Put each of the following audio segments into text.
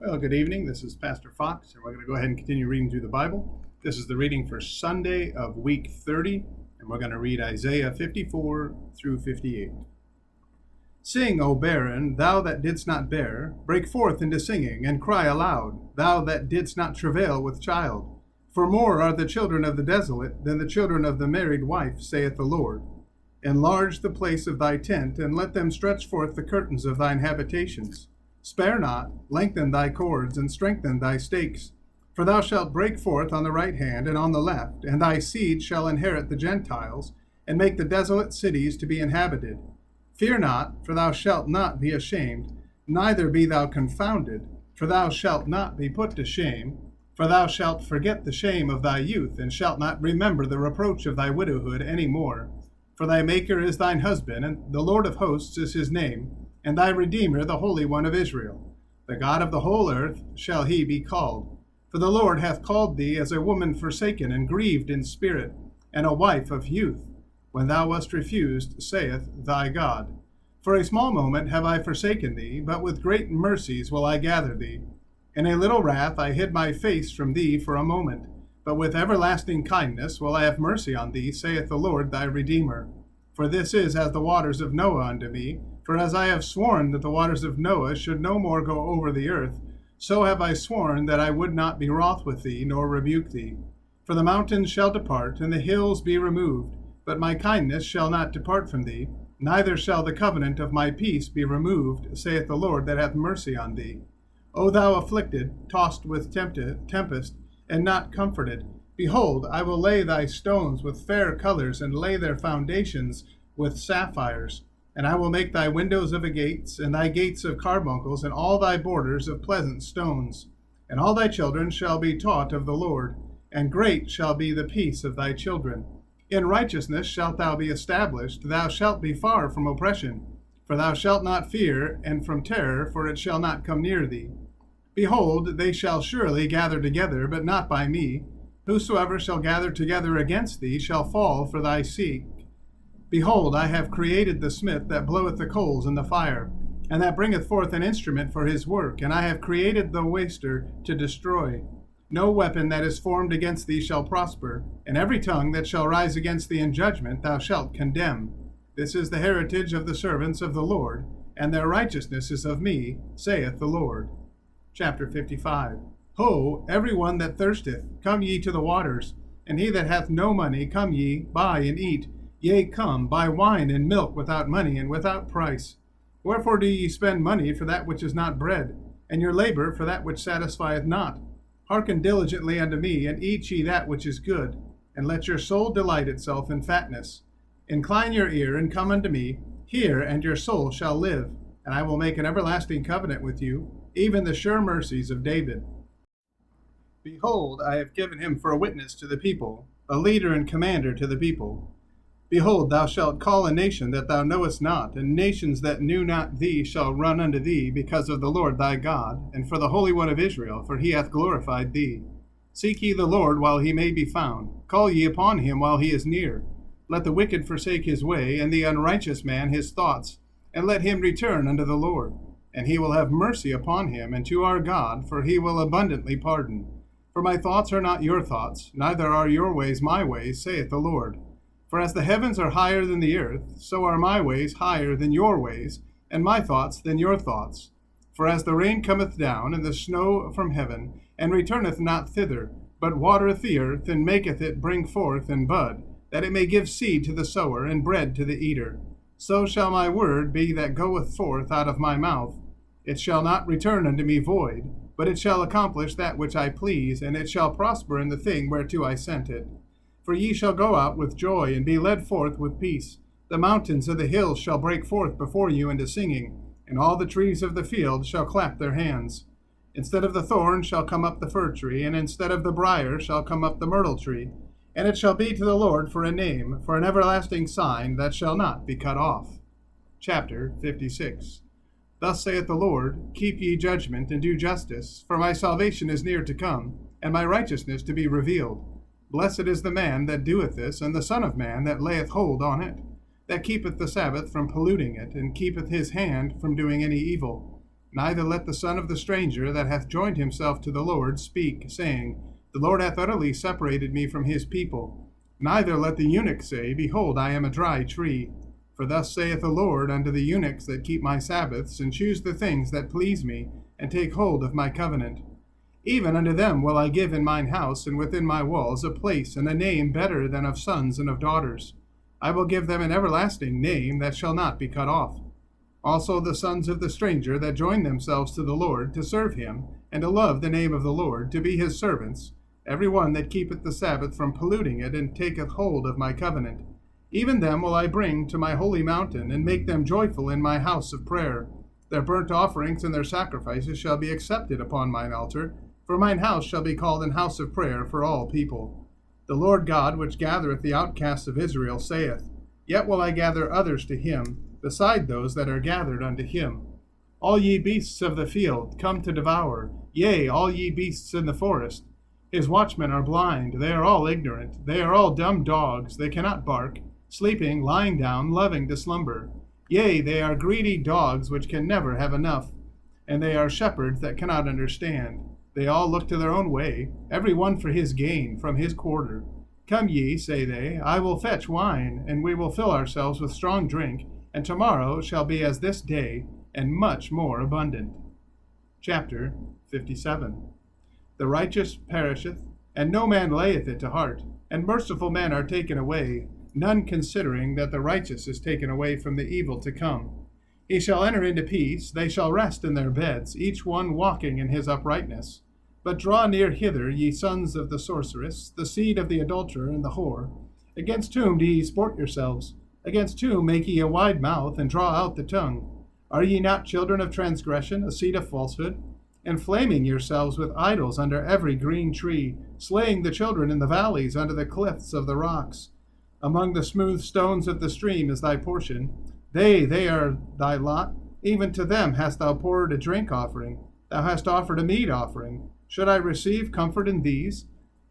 Well, good evening. This is Pastor Fox, and we're going to go ahead and continue reading through the Bible. This is the reading for Sunday of week 30, and we're going to read Isaiah 54 through 58. Sing, O barren, thou that didst not bear, break forth into singing, and cry aloud, thou that didst not travail with child. For more are the children of the desolate than the children of the married wife, saith the Lord. Enlarge the place of thy tent, and let them stretch forth the curtains of thine habitations. Spare not, lengthen thy cords, and strengthen thy stakes. For thou shalt break forth on the right hand and on the left, and thy seed shall inherit the Gentiles, and make the desolate cities to be inhabited. Fear not, for thou shalt not be ashamed, neither be thou confounded, for thou shalt not be put to shame. For thou shalt forget the shame of thy youth, and shalt not remember the reproach of thy widowhood any more. For thy Maker is thine husband, and the Lord of hosts is his name, and thy Redeemer, the Holy One of Israel. The God of the whole earth shall he be called. For the Lord hath called thee as a woman forsaken and grieved in spirit, and a wife of youth, when thou wast refused, saith thy God. For a small moment have I forsaken thee, but with great mercies will I gather thee. In a little wrath I hid my face from thee for a moment, but with everlasting kindness will I have mercy on thee, saith the Lord thy Redeemer. For this is as the waters of Noah unto me. For as I have sworn that the waters of Noah should no more go over the earth, so have I sworn that I would not be wroth with thee, nor rebuke thee. For the mountains shall depart, and the hills be removed, but my kindness shall not depart from thee, neither shall the covenant of my peace be removed, saith the Lord that hath mercy on thee. O thou afflicted, tossed with tempest, and not comforted, behold, I will lay thy stones with fair colors, and lay their foundations with sapphires. And I will make thy windows of agates, and thy gates of carbuncles, and all thy borders of pleasant stones. And all thy children shall be taught of the Lord, and great shall be the peace of thy children. In righteousness shalt thou be established, thou shalt be far from oppression. For thou shalt not fear, and from terror, for it shall not come near thee. Behold, they shall surely gather together, but not by me. Whosoever shall gather together against thee shall fall for thy sake. Behold, I have created the smith that bloweth the coals in the fire, and that bringeth forth an instrument for his work, and I have created the waster to destroy. No weapon that is formed against thee shall prosper, and every tongue that shall rise against thee in judgment thou shalt condemn. This is the heritage of the servants of the Lord, and their righteousness is of me, saith the Lord. Chapter 55. Ho, every one that thirsteth, come ye to the waters, and he that hath no money, come ye, buy and eat. Yea, come, buy wine and milk without money and without price. Wherefore do ye spend money for that which is not bread, and your labor for that which satisfieth not? Hearken diligently unto me, and eat ye that which is good, and let your soul delight itself in fatness. Incline your ear, and come unto me. Hear, and your soul shall live, and I will make an everlasting covenant with you, even the sure mercies of David. Behold, I have given him for a witness to the people, a leader and commander to the people. Behold, thou shalt call a nation that thou knowest not, and nations that knew not thee shall run unto thee, because of the Lord thy God, and for the Holy One of Israel, for he hath glorified thee. Seek ye the Lord while he may be found. Call ye upon him while he is near. Let the wicked forsake his way, and the unrighteous man his thoughts, and let him return unto the Lord. And he will have mercy upon him, and to our God, for he will abundantly pardon. For my thoughts are not your thoughts, neither are your ways my ways, saith the Lord. For as the heavens are higher than the earth, so are my ways higher than your ways, and my thoughts than your thoughts. For as the rain cometh down, and the snow from heaven, and returneth not thither, but watereth the earth, and maketh it bring forth and bud, that it may give seed to the sower, and bread to the eater, so shall my word be that goeth forth out of my mouth. It shall not return unto me void, but it shall accomplish that which I please, and it shall prosper in the thing whereto I sent it. For ye shall go out with joy, and be led forth with peace. The mountains of the hills shall break forth before you into singing, and all the trees of the field shall clap their hands. Instead of the thorn shall come up the fir tree, and instead of the brier shall come up the myrtle tree. And it shall be to the Lord for a name, for an everlasting sign that shall not be cut off. Chapter 56. Thus saith the Lord, Keep ye judgment, and do justice, for my salvation is near to come, and my righteousness to be revealed. Blessed is the man that doeth this, and the Son of Man that layeth hold on it, that keepeth the Sabbath from polluting it, and keepeth his hand from doing any evil. Neither let the son of the stranger that hath joined himself to the Lord speak, saying, The Lord hath utterly separated me from his people. Neither let the eunuch say, Behold, I am a dry tree. For thus saith the Lord unto the eunuchs that keep my Sabbaths, and choose the things that please me, and take hold of my covenant. Even unto them will I give in mine house and within my walls a place and a name better than of sons and of daughters. I will give them an everlasting name that shall not be cut off. Also the sons of the stranger that join themselves to the Lord to serve him, and to love the name of the Lord, to be his servants, every one that keepeth the Sabbath from polluting it, and taketh hold of my covenant. Even them will I bring to my holy mountain, and make them joyful in my house of prayer. Their burnt offerings and their sacrifices shall be accepted upon mine altar, for mine house shall be called an house of prayer for all people. The Lord God, which gathereth the outcasts of Israel, saith, Yet will I gather others to him, beside those that are gathered unto him. All ye beasts of the field, come to devour, yea, all ye beasts in the forest. His watchmen are blind, they are all ignorant, they are all dumb dogs, they cannot bark, sleeping, lying down, loving to slumber. Yea, they are greedy dogs which can never have enough, and they are shepherds that cannot understand. They all look to their own way, every one for his gain, from his quarter. Come ye, say they, I will fetch wine, and we will fill ourselves with strong drink, and tomorrow shall be as this day, and much more abundant. Chapter 57. The righteous perisheth, and no man layeth it to heart, and merciful men are taken away, none considering that the righteous is taken away from the evil to come. He shall enter into peace, they shall rest in their beds, each one walking in his uprightness. But draw near hither, ye sons of the sorceress, the seed of the adulterer and the whore. Against whom do ye sport yourselves? Against whom make ye a wide mouth, and draw out the tongue? Are ye not children of transgression, a seed of falsehood? Inflaming yourselves with idols under every green tree, slaying the children in the valleys under the cliffs of the rocks. Among the smooth stones of the stream is thy portion. They are thy lot. Even to them hast thou poured a drink offering. Thou hast offered a meat offering. Should I receive comfort in these?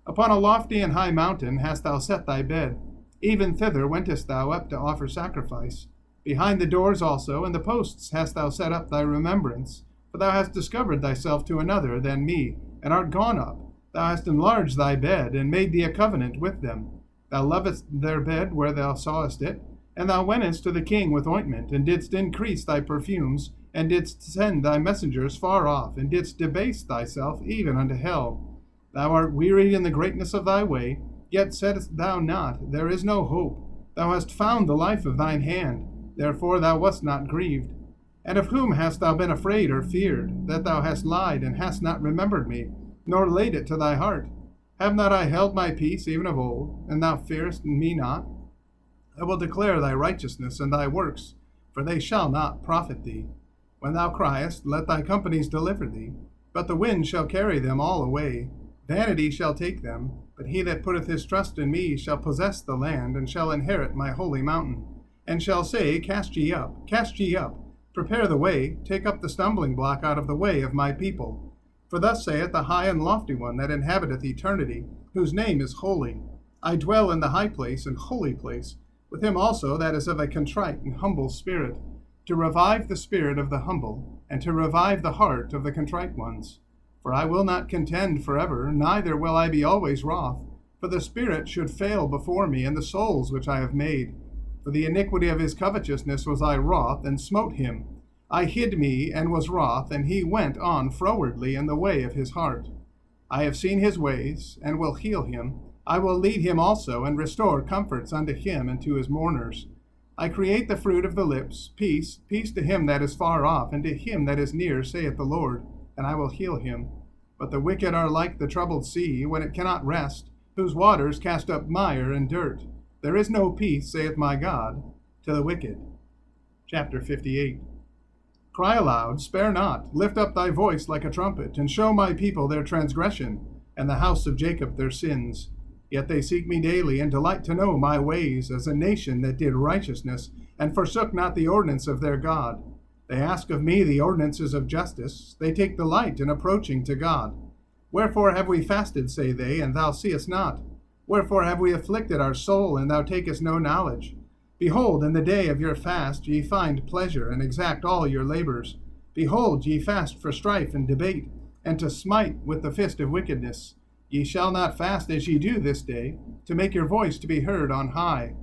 Upon a lofty and high mountain hast thou set thy bed. Even thither wentest thou up to offer sacrifice. Behind the doors also and the posts hast thou set up thy remembrance. For thou hast discovered thyself to another than me, and art gone up. Thou hast enlarged thy bed, and made thee a covenant with them. Thou lovedst their bed where thou sawest it, and thou wentest to the king with ointment, and didst increase thy perfumes, and didst send thy messengers far off, and didst debase thyself even unto hell. Thou art wearied in the greatness of thy way, yet saidst thou not, There is no hope. Thou hast found the life of thine hand, therefore thou wast not grieved. And of whom hast thou been afraid or feared, that thou hast lied, and hast not remembered me, nor laid it to thy heart? Have not I held my peace even of old, and thou fearest me not? I will declare thy righteousness and thy works, for they shall not profit thee. When thou criest, let thy companies deliver thee, but the wind shall carry them all away. Vanity shall take them, but he that putteth his trust in me shall possess the land, and shall inherit my holy mountain, and shall say, Cast ye up, prepare the way, take up the stumbling block out of the way of my people. For thus saith the high and lofty one that inhabiteth eternity, whose name is holy. I dwell in the high place and holy place, with him also that is of a contrite and humble spirit, to revive the spirit of the humble, and to revive the heart of the contrite ones. For I will not contend forever, neither will I be always wroth, for the spirit should fail before me, and the souls which I have made. For the iniquity of his covetousness was I wroth, and smote him. I hid me, and was wroth, and he went on frowardly in the way of his heart. I have seen his ways, and will heal him. I will lead him also, and restore comforts unto him and to his mourners. I create the fruit of the lips, peace, peace to him that is far off, and to him that is near, saith the Lord, and I will heal him. But the wicked are like the troubled sea, when it cannot rest, whose waters cast up mire and dirt. There is no peace, saith my God, to the wicked. Chapter 58. Cry aloud, spare not, lift up thy voice like a trumpet, and show my people their transgression, and the house of Jacob their sins. Yet they seek me daily, and delight to know my ways, as a nation that did righteousness, and forsook not the ordinance of their God. They ask of me the ordinances of justice, they take delight in approaching to God. Wherefore have we fasted, say they, and thou seest not? Wherefore have we afflicted our soul, and thou takest no knowledge? Behold, in the day of your fast ye find pleasure, and exact all your labors. Behold, ye fast for strife and debate, and to smite with the fist of wickedness. Ye shall not fast as ye do this day, to make your voice to be heard on high.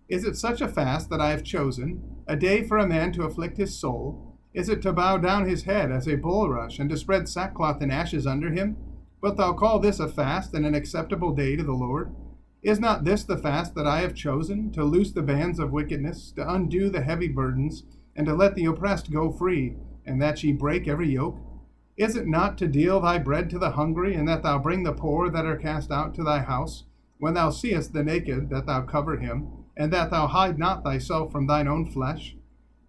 Is it such a fast that I have chosen, a day for a man to afflict his soul? Is it to bow down his head as a bulrush, and to spread sackcloth and ashes under him? Wilt thou call this a fast and an acceptable day to the Lord? Is not this the fast that I have chosen, to loose the bands of wickedness, to undo the heavy burdens, and to let the oppressed go free, and that ye break every yoke? Is it not to deal thy bread to the hungry, and that thou bring the poor that are cast out to thy house? When thou seest the naked, that thou cover him, and that thou hide not thyself from thine own flesh?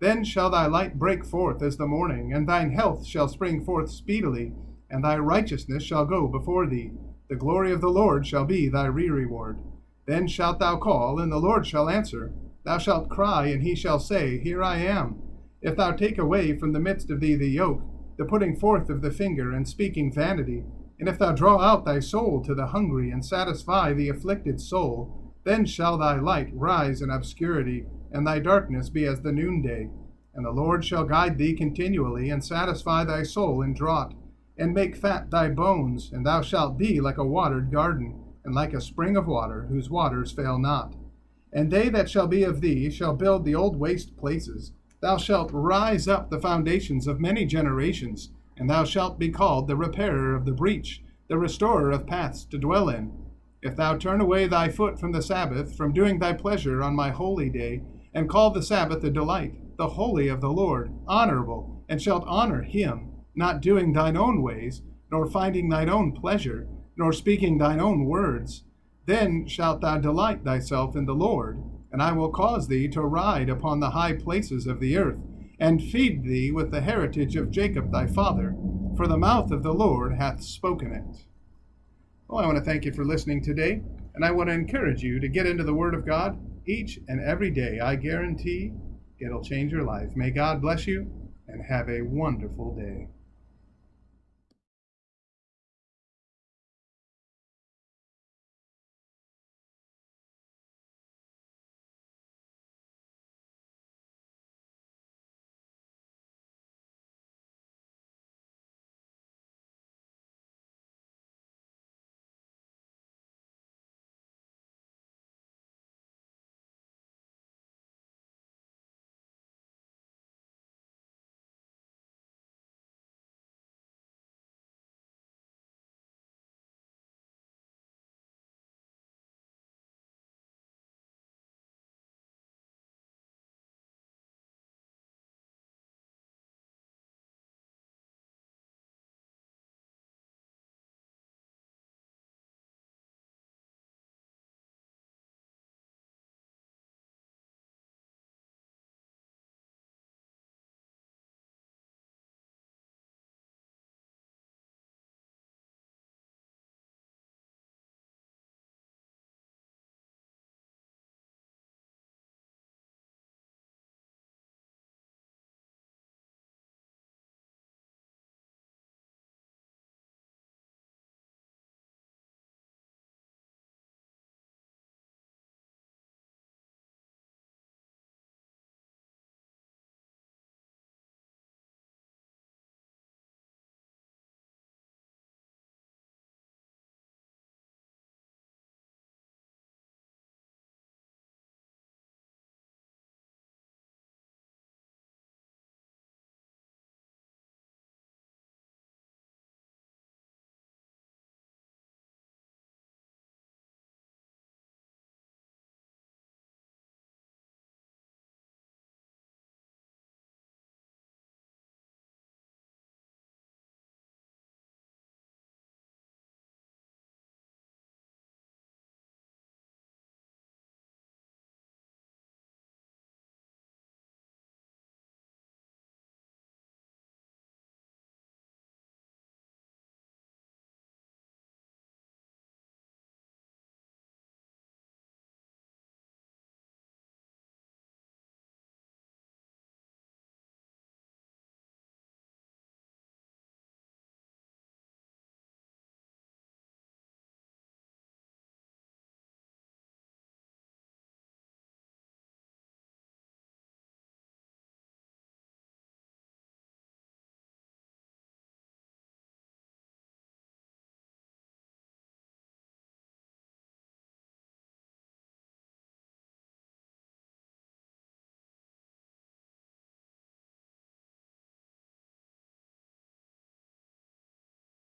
Then shall thy light break forth as the morning, and thine health shall spring forth speedily, and thy righteousness shall go before thee. The glory of the Lord shall be thy reward. Then shalt thou call, and the Lord shall answer. Thou shalt cry, and he shall say, Here I am. If thou take away from the midst of thee the yoke, the putting forth of the finger, and speaking vanity, and if thou draw out thy soul to the hungry, and satisfy the afflicted soul, then shall thy light rise in obscurity, and thy darkness be as the noonday. And the Lord shall guide thee continually, and satisfy thy soul in draught, and make fat thy bones, and thou shalt be like a watered garden, and like a spring of water, whose waters fail not. And they that shall be of thee shall build the old waste places. Thou shalt rise up the foundations of many generations, and thou shalt be called the repairer of the breach, the restorer of paths to dwell in. If thou turn away thy foot from the Sabbath, from doing thy pleasure on my holy day, and call the Sabbath a delight, the holy of the Lord, honorable, and shalt honor him, not doing thine own ways, nor finding thine own pleasure, nor speaking thine own words, then shalt thou delight thyself in the Lord, and I will cause thee to ride upon the high places of the earth, and feed thee with the heritage of Jacob thy father, for the mouth of the Lord hath spoken it. Well, I want to thank you for listening today, and I want to encourage you to get into the Word of God each and every day. I guarantee it'll change your life. May God bless you, and have a wonderful day.